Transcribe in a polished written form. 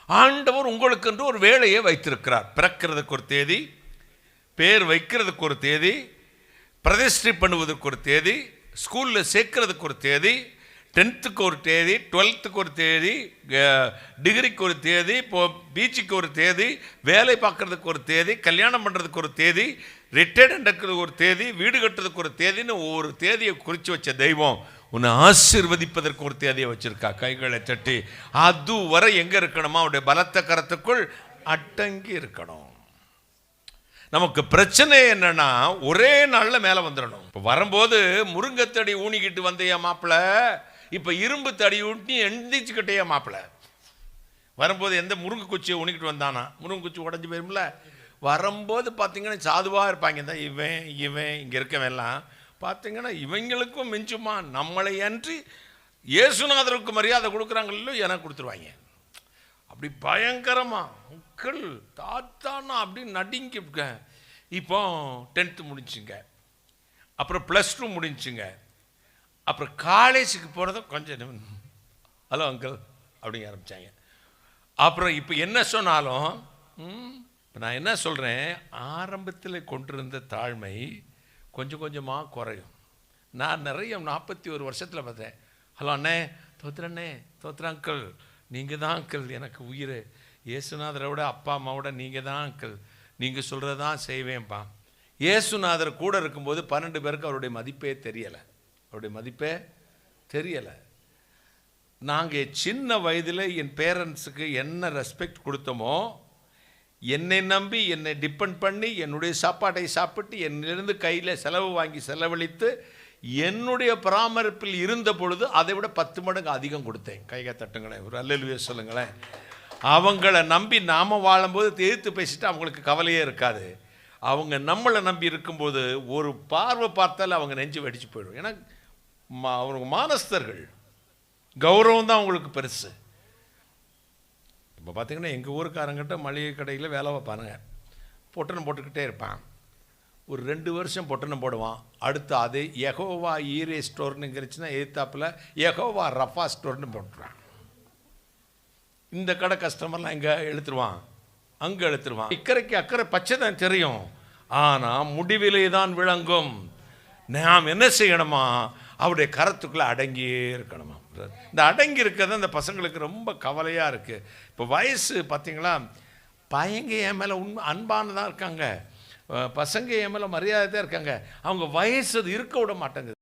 ஆண்டவர் உங்களுக்கு என்று ஒரு வேலையை வைத்திருக்கிறார். பிறக்கிறதுக்கு ஒரு தேதி, பேர் வைக்கிறதுக்கு ஒரு தேதி, பிரதிஷ்டை பண்ணுவதற்கு ஒரு தேதி, ஸ்கூலில் சேர்க்கறதுக்கு ஒரு தேதி, 10th ஒரு தேதி, 12th ஒரு தேதி, டிகிரிக்கு ஒரு தேதி, இப்போ பீச்சுக்கு ஒரு தேதி, வேலை பார்க்கறதுக்கு ஒரு தேதி, கல்யாணம் பண்ணுறதுக்கு ஒரு தேதி, ரிட்டையர்டுக்கு ஒரு தேதி, வீடு கட்டுறதுக்கு ஒரு தேதின்னு ஒவ்வொரு தேதியை குறித்து வச்ச தெய்வம் உன்னை ஆசீர்வதிப்பதற்கு ஒரு தேதியை வச்சிருக்கா. கைகளை தட்டி அதுவரை எங்க இருக்கணுமா? அவருடைய பலத்த கரத்துக்குள் அடங்கி இருக்கணும். நமக்கு பிரச்சனை என்னன்னா ஒரே நாள்ல மேல வந்துடணும். இப்போ வரும்போது முருங்கத்தடி ஊனிக்கிட்டு வந்தையா மாப்பிள்ள, இப்ப இரும்பு தடி ஊட்டி எந்திரிச்சுக்கிட்டே மாப்பிள்ள. வரும்போது எந்த முருங்கை குச்சியை ஊனிக்கிட்டு வந்தானா, முருங்கை குச்சி உடஞ்சி போயிரும்ல. வரும்போது பார்த்தீங்கன்னா சாதுவாக இருப்பாங்க. இந்த இவன் இங்கே இருக்கவெல்லாம் பார்த்தீங்கன்னா இவங்களுக்கும் மிஞ்சுமா, நம்மளை அன்றி இயேசுநாதருக்கு மரியாதை கொடுக்குறாங்களோ எனக்கு கொடுத்துருவாங்க. அப்படி பயங்கரமா மக்கள் தாத்தானா அப்படி நடிங்க. இப்போ 10th முடிச்சுங்க, அப்புறம் +2 முடிஞ்சுங்க, அப்புறம் காலேஜுக்கு போகிறதும் கொஞ்சம் ஹலோ அங்கிள் அப்படிங்க ஆரம்பித்தாங்க. அப்புறம் இப்போ என்ன சொன்னாலும் இப்போ நான் என்ன சொல்கிறேன், ஆரம்பத்தில் கொண்டிருந்த தாழ்மை கொஞ்சம் கொஞ்சமாக குறையும். நான் நிறைய 41 வருஷத்தில் பார்த்தேன். ஹலோ அண்ணே, தோத்துறண்ணே, தோத்துற அங்கிள், நீங்கள் தான் அங்கிள் எனக்கு உயிர், இயேசுநாதரை விட அப்பா அம்மாவோட நீங்கள் தான் அங்கிள், நீங்கள் சொல்கிறது தான் செய்வேன்ப்பா. இயேசுநாதர் கூட இருக்கும்போது 12 பேருக்கு அவருடைய மதிப்பே தெரியலை. அவருடைய மதிப்பே தெரியலை. நாங்கள் சின்ன வயதில் என் பேரண்ட்ஸுக்கு என்ன ரெஸ்பெக்ட் கொடுத்தோமோ, என்னை நம்பி என்னை டிபெண்ட் பண்ணி என்னுடைய சாப்பாட்டை சாப்பிட்டு என்னிலிருந்து கையில் செலவு வாங்கி செலவழித்து என்னுடைய பராமரிப்பில் இருந்த பொழுது அதை விட 10 மடங்கு அதிகம் கொடுத்தேன். கைகை தட்டுங்களேன், ஒரு அல்லேலூயா சொல்லுங்களேன். அவங்கள நம்பி நாம் வாழும்போது எதிர்த்து பேசிட்டு அவங்களுக்கு கவலையே இருக்காது. அவங்க நம்மளை நம்பி இருக்கும்போது ஒரு பார்வை பார்த்தால் அவங்க நெஞ்சு வெடிச்சு போயிடும். ஏன்னா அவங்க மானஸ்தர்கள், கௌரவம் தான் அவங்களுக்கு பெருசு. இப்போ பார்த்தீங்கன்னா எங்கள் ஊருக்காரங்கிட்ட மளிகை கடையில் வேலை வைப்பானுங்க, பொட்டணம் போட்டுக்கிட்டே இருப்பான். ஒரு 2 வருஷம் பொட்டணம் போடுவான். அடுத்து அது யெகோவா ஈரே ஸ்டோர்னுங்கிறச்சுன்னா எதிர்த்தாப்பில் யெகோவா ரஃபா ஸ்டோர்னு போட்டுருவான். இந்த கடை கஸ்டமர்லாம் இங்கே எழுத்துருவான், அங்கே எழுத்துருவான். இக்கரைக்கு அக்கறை பச்சை தான் தெரியும், ஆனால் முடிவிலே தான் விளங்கும். நாம் என்ன செய்யணுமா? அவருடைய கரத்துக்குள்ளே அடங்கியே இருக்கணுமா? இந்த அடங்கி இருக்கிறது அந்த பசங்களுக்கு ரொம்ப கவலையாக இருக்குது. இப்போ வயசு பார்த்தீங்களா, பையங்க என் மேலே அன்பானதாக இருக்காங்க, பசங்க என் மேலே மரியாதை தான் இருக்காங்க, அவங்க வயசு இருக்க விட மாட்டேங்குது.